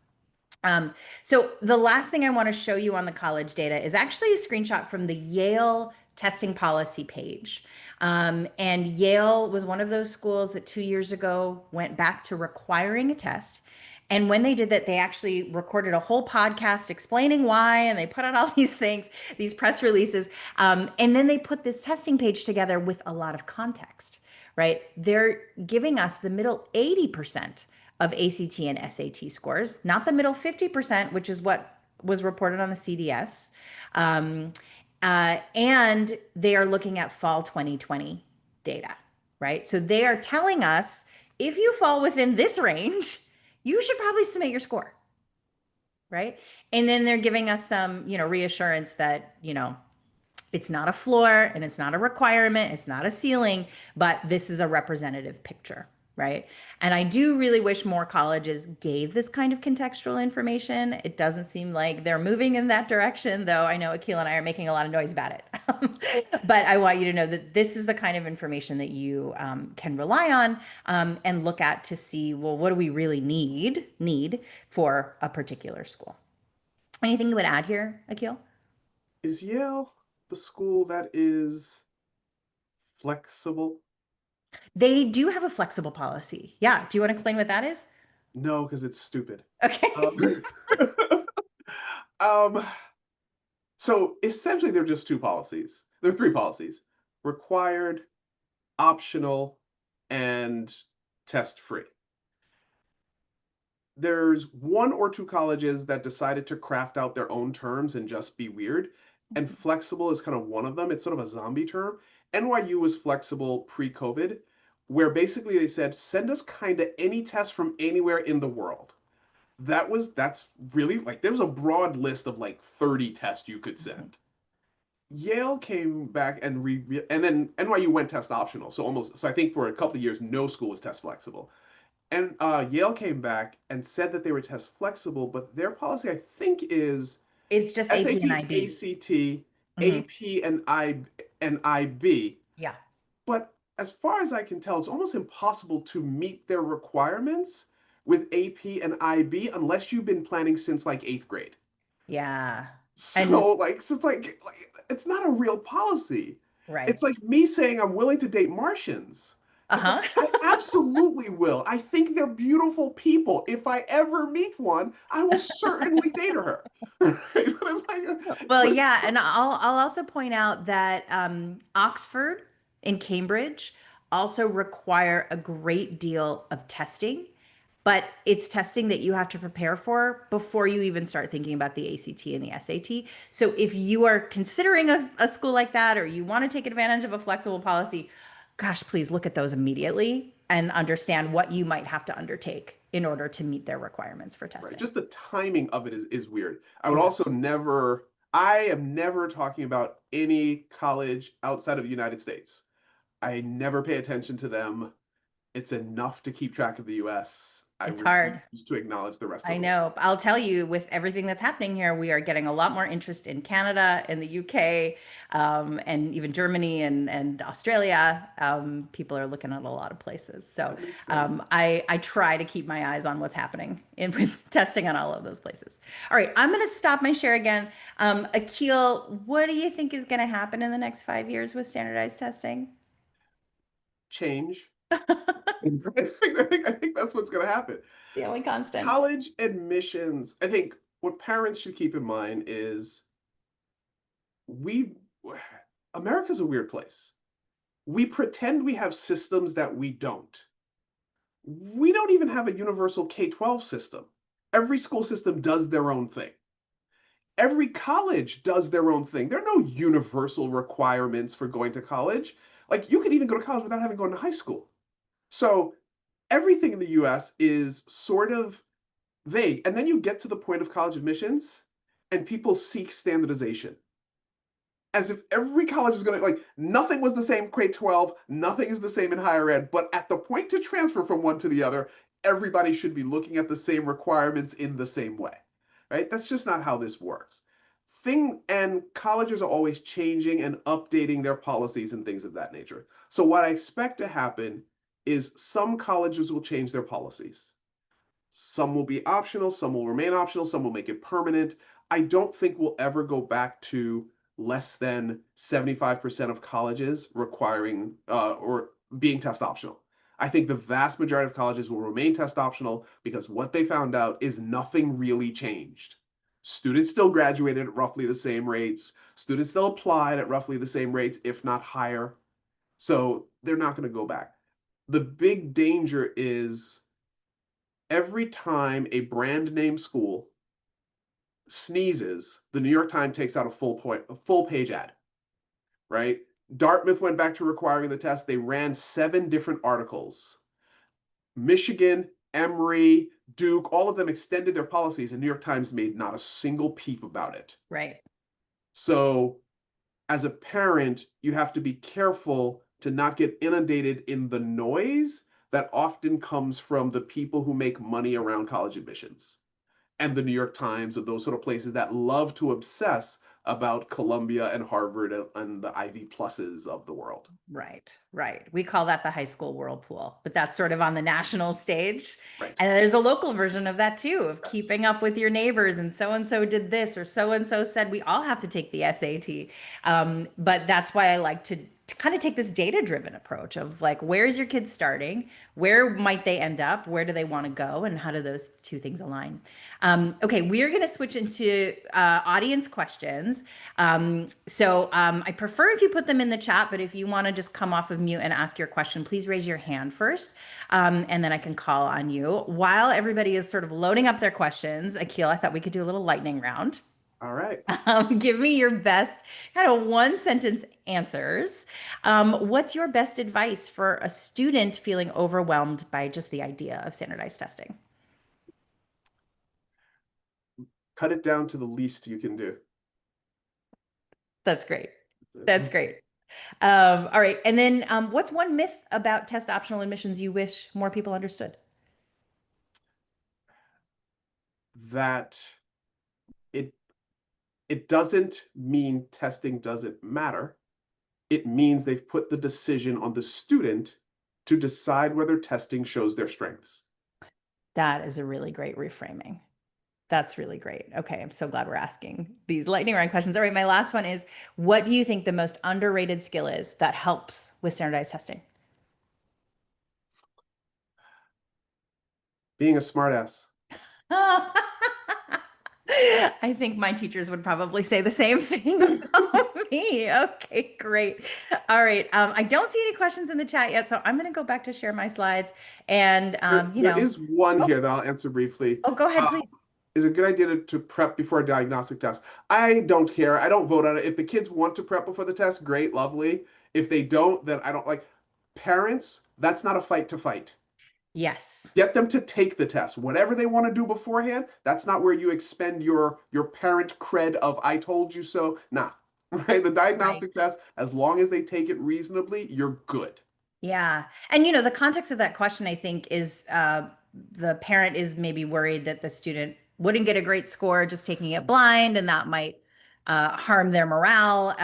S1: So the last thing I want to show you on the college data is actually a screenshot from the Yale testing policy page. And Yale was one of those schools that 2 years ago went back to requiring a test. And when they did that, they actually recorded a whole podcast explaining why, and they put out all these things, these press releases. And then they put this testing page together with a lot of context, right? They're giving us the middle 80% of ACT and SAT scores, not the middle 50%, which is what was reported on the CDS. And they are looking at fall 2020 data, right? So they are telling us if you fall within this range, you should probably submit your score, right? And then they're giving us some, reassurance that, it's not a floor and it's not a requirement, it's not a ceiling, but this is a representative picture, right? And I do really wish more colleges gave this kind of contextual information. It doesn't seem like they're moving in that direction, though I know Akil and I are making a lot of noise about it. But I want you to know that this is the kind of information that you can rely on and look at to see, well, what do we really need for a particular school? Anything you would add here, Akil?
S2: Is Yale the school that is flexible?
S1: They do have a flexible policy. Yeah. Do you want to explain what that is?
S2: No, because it's stupid.
S1: Okay.
S2: Um, um, so essentially, they're just two policies. There are three policies: required, optional, and test free. There's one or two colleges that decided to craft out their own terms and just be weird. And flexible is kind of one of them. It's sort of a zombie term. NYU was flexible pre-COVID, where basically they said, send us kind of any test from anywhere in the world. That's really like there was a broad list of like 30 tests you could send. Yale came back and then NYU went test optional. So I think for a couple of years no school was test flexible. And Yale came back and said that they were test flexible, but their policy, I think, is
S1: It's just AP and
S2: SAT,
S1: IB.
S2: ACT,
S1: Mhm.
S2: AP, and IB.
S1: Yeah.
S2: But as far as I can tell, it's almost impossible to meet their requirements with AP and IB unless you've been planning since like eighth grade.
S1: Yeah. And
S2: So it's not a real policy. It's
S1: right.
S2: like me saying I'm willing to date Martians. It's like
S1: Uh-huh.
S2: I absolutely will. I think they're beautiful people. If I ever meet one, I will certainly date her. Right? But it's like,
S1: Well,
S2: but it's
S1: yeah, and I'll also point out that Oxford and Cambridge also require a great deal of testing, but it's testing that you have to prepare for before you even start thinking about the ACT and the SAT. So if you are considering a school like that, or you want to take advantage of a flexible policy, gosh, please look at those immediately and understand what you might have to undertake in order to meet their requirements for
S2: right.
S1: testing.
S2: Just the timing of it is weird.
S1: Yeah.
S2: I am never talking about any college outside of the United States. I never pay attention to them. It's enough to keep track of the US. I
S1: It's hard.
S2: refuse to acknowledge the rest of
S1: I
S2: the world.
S1: know. I'll tell you, with everything that's happening here, we are getting a lot more interest in Canada and the UK, and even Germany and Australia. People are looking at a lot of places. So
S2: That makes sense.
S1: I try to keep my eyes on what's happening in with testing on all of those places. All right, I'm going to stop my share again. Akil, what do you think is going to happen in the next 5 years with standardized testing?
S2: Change. I think that's what's going to happen.
S1: The only constant.
S2: College admissions. I think what parents should keep in mind is we America's a weird place. We pretend we have systems that we don't. We don't even have a universal K-12 system. Every school system does their own thing. Every college does their own thing. There are no universal requirements for going to college. Like you could even go to college without having gone to high school. So everything in the US is sort of vague. And then you get to the point of college admissions and people seek standardization as if every college is going to, like, nothing was the same K-12, nothing is the same in higher ed, but at the point to transfer from one to the other, everybody should be looking at the same requirements in the same way, right? That's just not how this works. And colleges are always changing and updating their policies and things of that nature. So what I expect to happen is some colleges will change their policies. Some will be optional, some will remain optional, some will make it permanent. I don't think we'll ever go back to less than 75% of colleges requiring or being test optional. I think the vast majority of colleges will remain test optional because what they found out is nothing really changed. Students still graduated at roughly the same rates. Students still applied at roughly the same rates, if not higher. So they're not going to go back. The big danger is every time a brand name school sneezes, the New York Times takes out a full page ad, right? Dartmouth went back to requiring the test. They ran 7 different articles. Michigan, Emory, Duke, all of them extended their policies, and New York Times made not a single peep about it.
S1: Right.
S2: So, as a parent, you have to be careful to not get inundated in the noise that often comes from the people who make money around college admissions and the New York Times and those sort of places that love to obsess about Columbia and Harvard and the Ivy pluses of the world.
S1: Right, right. We call that the high school whirlpool, but that's sort of on the national stage.
S2: Right.
S1: And there's a local version of that too, of
S2: Yes.
S1: keeping up with your neighbors and so did this or so and so said we all have to take the SAT. But that's why I like to kind of take this data-driven approach of like, where's your kid starting? Where might they end up? Where do they want to go? And how do those two things align? Okay, we are going to switch into audience questions. I prefer if you put them in the chat, but if you want to just come off of mute and ask your question, please raise your hand first, and then I can call on you. While everybody is sort of loading up their questions, Akil, I thought we could do a little lightning round.
S2: All right.
S1: Give me your best kind of one sentence answers. What's your best advice for a student feeling overwhelmed by just the idea of standardized testing?
S2: Cut it down to the least you can do.
S1: That's great. That's great. All right. And then what's one myth about test optional admissions you wish more people understood?
S2: That it it doesn't mean testing doesn't matter. It means they've put the decision on the student to decide whether testing shows their strengths.
S1: That is a really great reframing. That's really great. Okay, I'm so glad we're asking these lightning round questions. All right, my last one is, what do you think the most underrated skill is that helps with standardized testing?
S2: Being a smartass.
S1: I think my teachers would probably say the same thing about me. Okay, great. All right. I don't see any questions in the chat yet, so I'm going to go back to share my slides. And
S2: There is one
S1: oh,
S2: here that I'll answer briefly.
S1: oh, go ahead, please.
S2: Is it a good idea to prep before a diagnostic test? I don't care. I don't vote on it. If the kids want to prep before the test, great, lovely. If they don't, then I don't like. Parents, that's not a fight to fight.
S1: Yes.
S2: Get them to take the test. Whatever they want to do beforehand, that's not where you expend your parent cred of I told you so. Nah. Right? The diagnostic
S1: Right.
S2: test, as long as they take it reasonably, you're good.
S1: Yeah. And the context of that question, I think, is the parent is maybe worried that the student wouldn't get a great score just taking it blind, and that might harm their morale.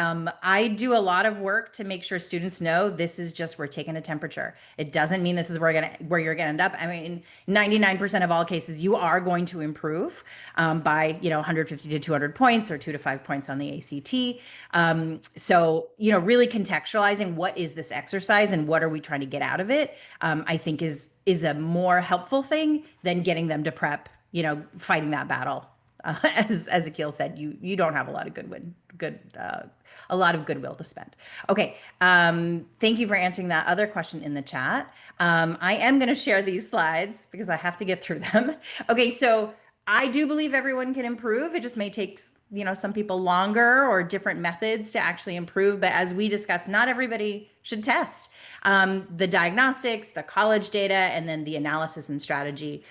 S1: I do a lot of work to make sure students know this is just we're taking a temperature. It doesn't mean this is where you're gonna end up. I mean, 99% of all cases, you are going to improve by 150 to 200 points or 2 to 5 points on the ACT. So really contextualizing what is this exercise and what are we trying to get out of it, I think is a more helpful thing than getting them to prep, fighting that battle. As Akil said, you don't have a lot of a lot of goodwill to spend. Okay, thank you for answering that other question in the chat. I am going to share these slides because I have to get through them. Okay, so I do believe everyone can improve. It just may take some people longer or different methods to actually improve. But as we discussed, not everybody should test. The diagnostics, the college data, and then the analysis and strategy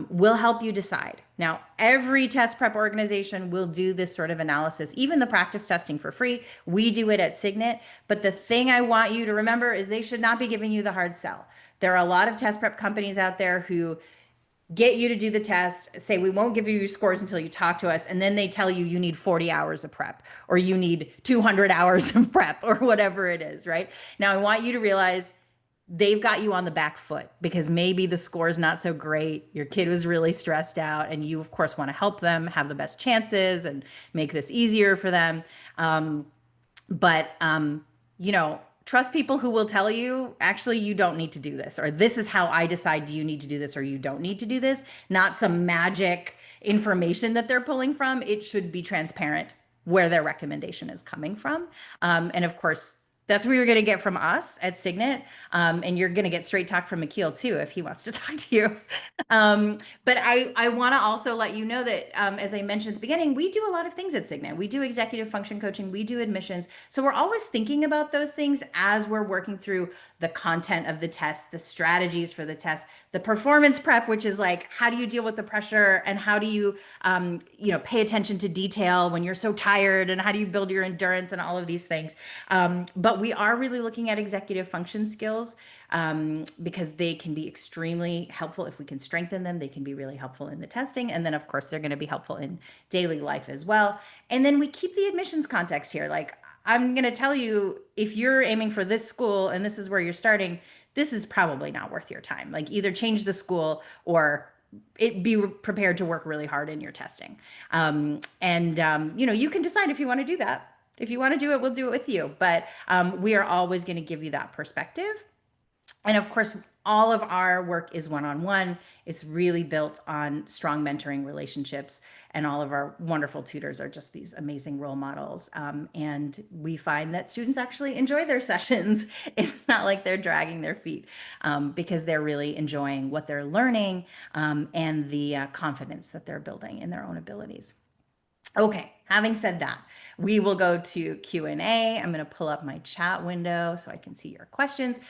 S1: will help you decide. Now, every test prep organization will do this sort of analysis, even the practice testing for free. We do it at Signet. But the thing I want you to remember is they should not be giving you the hard sell. There are a lot of test prep companies out there who get you to do the test, say we won't give you your scores until you talk to us, and then they tell you you need 40 hours of prep or you need 200 hours of prep or whatever it is, right? Now I want you to realize they've got you on the back foot because maybe the score is not so great. Your kid was really stressed out, and you, of course, want to help them have the best chances and make this easier for them. But trust people who will tell you, actually, you don't need to do this, or this is how I decide, do you need to do this or you don't need to do this? Not some magic information that they're pulling from. It should be transparent where their recommendation is coming from. And of course, that's what you're going to get from us at Signet. And you're going to get straight talk from Akil too, if he wants to talk to you. But I want to also let you know that, as I mentioned at the beginning, we do a lot of things at Signet. We do executive function coaching, we do admissions. So we're always thinking about those things as we're working through the content of the test, the strategies for the test, the performance prep, which is like, how do you deal with the pressure and how do you, pay attention to detail when you're so tired, and how do you build your endurance and all of these things. But we are really looking at executive function skills because they can be extremely helpful if we can strengthen them. They can be really helpful in the testing. And then, of course, they're going to be helpful in daily life as well. And then we keep the admissions context here. Like, I'm going to tell you, if you're aiming for this school and this is where you're starting, this is probably not worth your time. Like, either change the school or be prepared to work really hard in your testing. You can decide if you want to do that. If you want to do it, we'll do it with you. But we are always going to give you that perspective. And of course, all of our work is one-on-one. It's really built on strong mentoring relationships. And all of our wonderful tutors are just these amazing role models. And we find that students actually enjoy their sessions. It's not like they're dragging their feet because they're really enjoying what they're learning and the confidence that they're building in their own abilities. Okay, having said that, we will go to Q&A. I'm going to pull up my chat window so I can see your questions.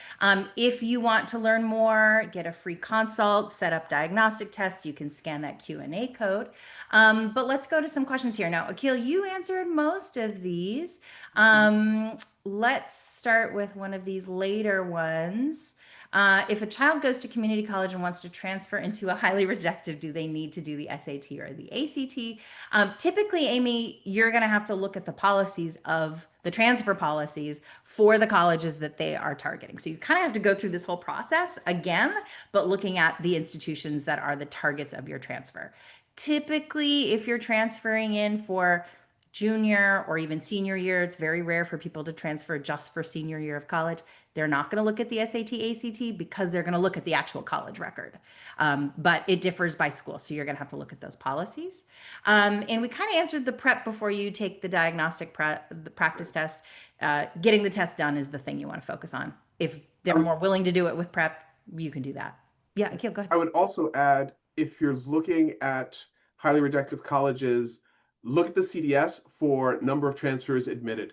S1: If you want to learn more, get a free consult, set up diagnostic tests, you can scan that Q&A code. But let's go to some questions here. Now, Akil, you answered most of these. Let's start with one of these later ones. If a child goes to community college and wants to transfer into a highly rejected, do they need to do the SAT or the ACT? Typically, Amy, you're going to have to look at the policies of the transfer policies for the colleges that they are targeting. So you kind of have to go through this whole process again, but looking at the institutions that are the targets of your transfer. Typically, if you're transferring in for junior or even senior year, it's very rare for people to transfer just for senior year of college. They're not going to look at the SAT, ACT because they're going to look at the actual college record. But it differs by school. So you're going to have to look at those policies. And we kind of answered the prep before you take the diagnostic the practice test. Getting the test done is the thing you want to focus on. If they're more willing to do it with prep, you can do that. Yeah, Akil, go ahead.
S2: I would also add, if you're looking at highly rejected colleges, look at the CDS for number of transfers admitted.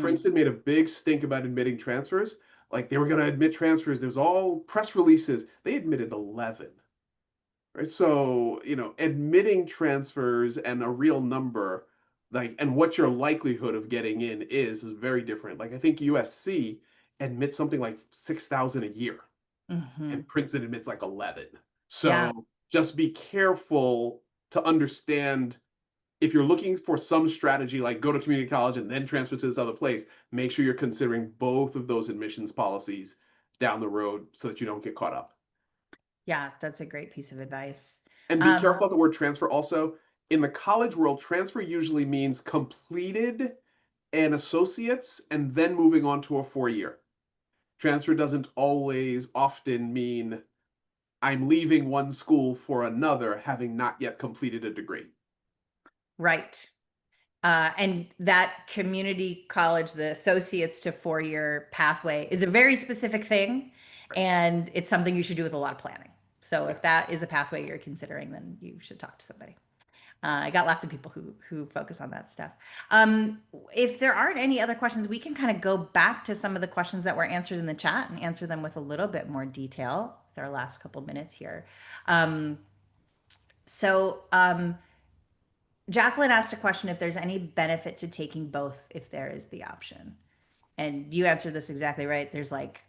S2: Princeton made a big stink about admitting transfers. Like they were going to admit transfers. There was all press releases. They admitted 11. Right? So, admitting transfers and a real number, and what your likelihood of getting in is very different. Like I think USC admits something like 6,000 a year, and Princeton admits like 11.
S1: Yeah.
S2: So just be careful to understand if you're looking for some strategy like go to community college and then transfer to this other place, make sure you're considering both of those admissions policies down the road so that you don't get caught up.
S1: Yeah, that's a great piece of advice.
S2: And be
S1: Um,
S2: careful about the word transfer also. In the college world, transfer usually means completed an associate's and then moving on to a 4 year. Transfer doesn't always often mean I'm leaving one school for another, having not yet completed a degree.
S1: right. And that community college, the associates to 4 year pathway is a very specific thing.
S2: Right.
S1: And it's something you should do with a lot of planning. So
S2: Yeah.
S1: if that is a pathway you're considering, then you should talk to somebody. I got lots of people who focus on that stuff. If there aren't any other questions, we can kind of go back to some of the questions that were answered in the chat and answer them with a little bit more detail with our last couple minutes here. Um, so Jacqueline asked a question if there's any benefit to taking both if there is the option. And you answered this exactly right. There's like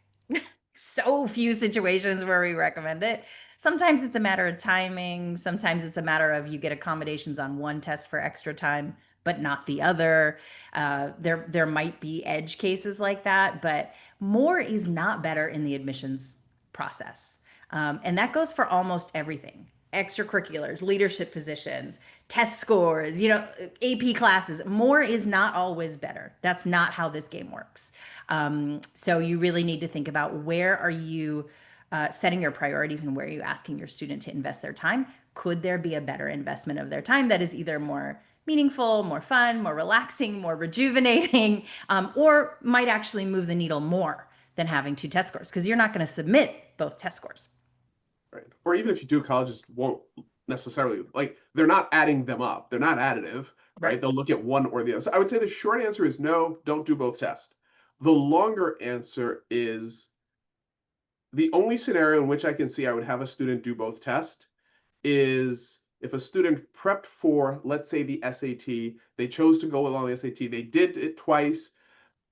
S1: so few situations where we recommend it. Sometimes it's a matter of timing. Sometimes it's a matter of you get accommodations on one test for extra time, but not the other. There might be edge cases like that, but more is not better in the admissions process. And that goes for almost everything. Extracurriculars, leadership positions, test scores, AP classes. More is not always better. That's not how this game works. So you really need to think about where are you setting your priorities and where are you asking your student to invest their time? Could there be a better investment of their time that is either more meaningful, more fun, more relaxing, more rejuvenating, or might actually move the needle more than having two test scores? Because you're not going to submit both test scores.
S2: Right. Or even if you do, colleges won't necessarily like they're not adding them up. They're not additive, right?
S1: Right.
S2: They'll look at one or the other. So I would say the short answer is no, don't do both tests. The longer answer is the only scenario in which I can see I would have a student do both tests is if a student prepped for, let's say, the SAT, they chose to go along the SAT, they did it twice,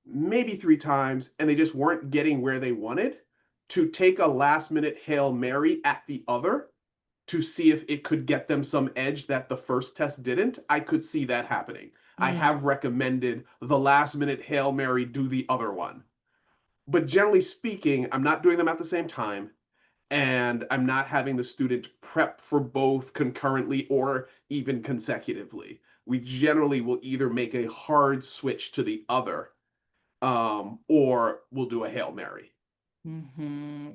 S2: maybe three times, and they just weren't getting where they wanted, to take a last minute Hail Mary at the other to see if it could get them some edge that the first test didn't. I could see that happening. I
S1: Mm,
S2: have recommended the last minute Hail Mary, do the other one. But generally speaking, I'm not doing them at the same time. And I'm not having the student prep for both concurrently or even consecutively. We generally will either make a hard switch to the other, or we'll do a Hail Mary.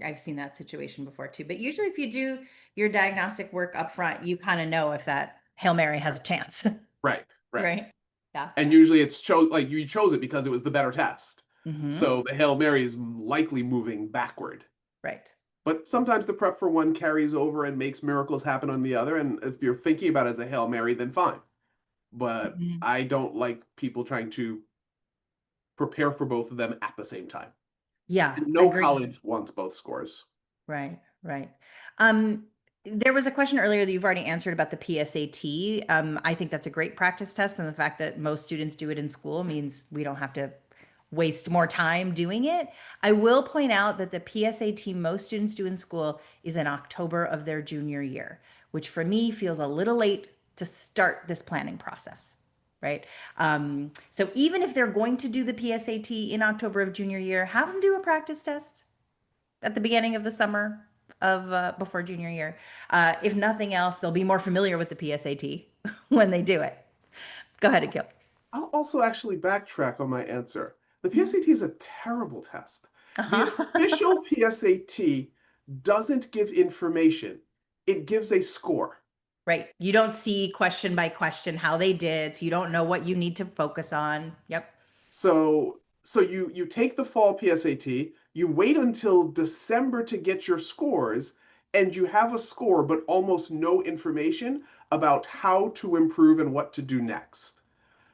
S1: I've seen that situation before too. But usually, if you do your diagnostic work up front, you kind of know if that Hail Mary has a chance,
S2: Right, right.
S1: right? Yeah.
S2: And usually it's like you chose it because it was the better test.
S1: Hmm.
S2: So the Hail Mary is likely moving backward.
S1: Right.
S2: But sometimes the prep for one carries over and makes miracles happen on the other. And if you're thinking about it as a Hail Mary, then fine. But
S1: Mhm.
S2: I don't like people trying to prepare for both of them at the same time.
S1: Yeah,
S2: And no
S1: agree.
S2: college wants both scores.
S1: Right, right. Um, there was a question earlier that you've already answered about the PSAT. I think that's a great practice test, and the fact that most students do it in school means we don't have to waste more time doing it. I will point out that the PSAT most students do in school is in October of their junior year, which for me feels a little late to start this planning process. Right. So even if they're going to do the PSAT in October of junior year, have them do a practice test at the beginning of the summer of before junior year. If nothing else, they'll be more familiar with the PSAT when they do it. Go ahead, Akil.
S2: I'll also actually backtrack on my answer. The PSAT is a terrible test. The
S1: Uh-huh.
S2: official PSAT doesn't give information, it gives a score.
S1: Right. You don't see question by question how they did, so you don't know what you need to focus on. Yep.
S2: So you take the fall PSAT, you wait until December to get your scores, and you have a score but almost no information about how to improve and what to do next.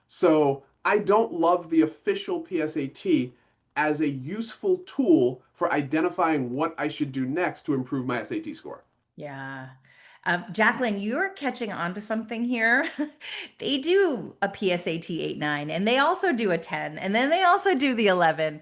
S2: So I don't love the official PSAT as a useful tool for identifying what I should do next to improve my SAT score.
S1: Yeah. Jacqueline, you're catching on to something here. They do a PSAT 8-9 and they also do a 10 and then they also do the 11.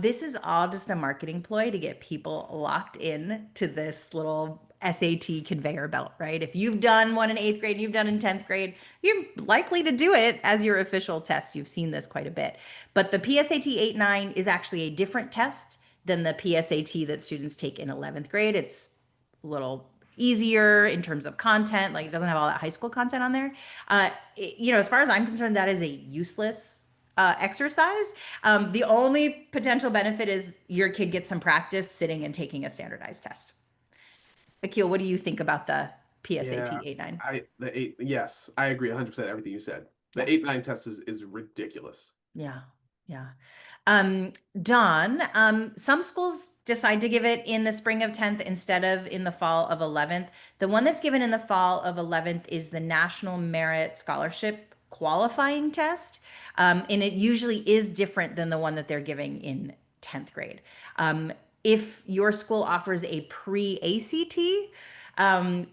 S1: This is all just a marketing ploy to get people locked in to this little SAT conveyor belt, right? If you've done one in eighth grade and you've done in 10th grade, you're likely to do it as your official test. You've seen this quite a bit. But the PSAT 8-9 is actually a different test than the PSAT that students take in 11th grade. It's a little easier in terms of content, like it doesn't have all that high school content on there. As far as I'm concerned, that is a useless exercise. The only potential benefit is your kid gets some practice sitting and taking a standardized test. Akil, what do you think about the
S2: Yeah,
S1: PSAT 8-9?
S2: yes, I agree 100% everything you said.
S1: Yeah,
S2: The 8-9 test is ridiculous.
S1: yeah, yeah. Dawn, some schools decide to give it in the spring of 10th instead of in the fall of 11th. The one that's given in the fall of 11th is the National Merit Scholarship Qualifying Test. And it usually is different than the one that they're giving in 10th grade. If your school offers a pre-ACT,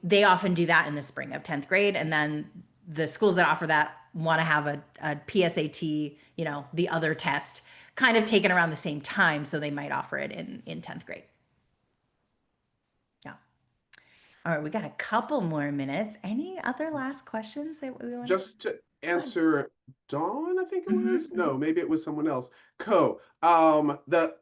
S1: they often do that in the spring of 10th grade. And then the schools that offer that want to have a PSAT, the other test kind of taken around the same time. So they might offer it in 10th grade. Yeah. All right. We got a couple more minutes. Any other last questions that we want to?
S2: Just to
S1: Go ahead.
S2: answer Dawn, I think it
S1: Hmm.
S2: was. No, maybe it was someone else. The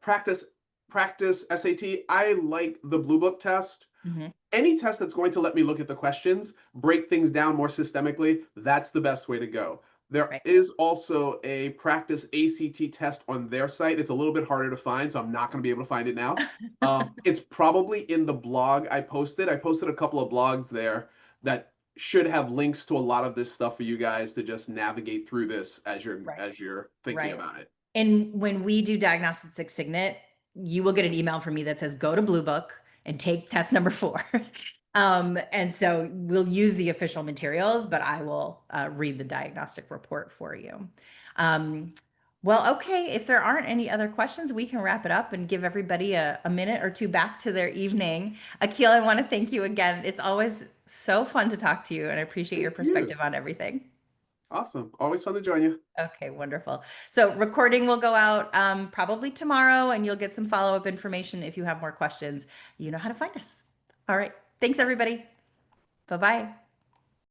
S2: practice SAT. I like the Blue Book test.
S1: Hmm.
S2: Any test that's going to let me look at the questions, break things down more systemically, that's the best way to go. There
S1: Right.
S2: is also a practice ACT test on their site. It's a little bit harder to find, so I'm not going to be able to find it now. It's probably in the blog I posted. I posted a couple of blogs there that should have links to a lot of this stuff for you guys to just navigate through this as you're
S1: Right.
S2: as you're thinking
S1: Right.
S2: about it.
S1: And when we do Diagnostics Signet, you will get an email from me that says, go to Blue Book and take test number 4. And so we'll use the official materials, but I will read the diagnostic report for you. Um, well, okay, if there aren't any other questions, we can wrap it up and give everybody a minute or two back to their evening. Akil, I want to thank you again. It's always so fun to talk to you, and I appreciate your
S2: Thank you.
S1: perspective on everything.
S2: Awesome. Always fun to join you.
S1: Okay, wonderful. So recording will go out probably tomorrow, and you'll get some follow-up information if you have more questions. You know how to find us. All right. Thanks, everybody. Bye-bye.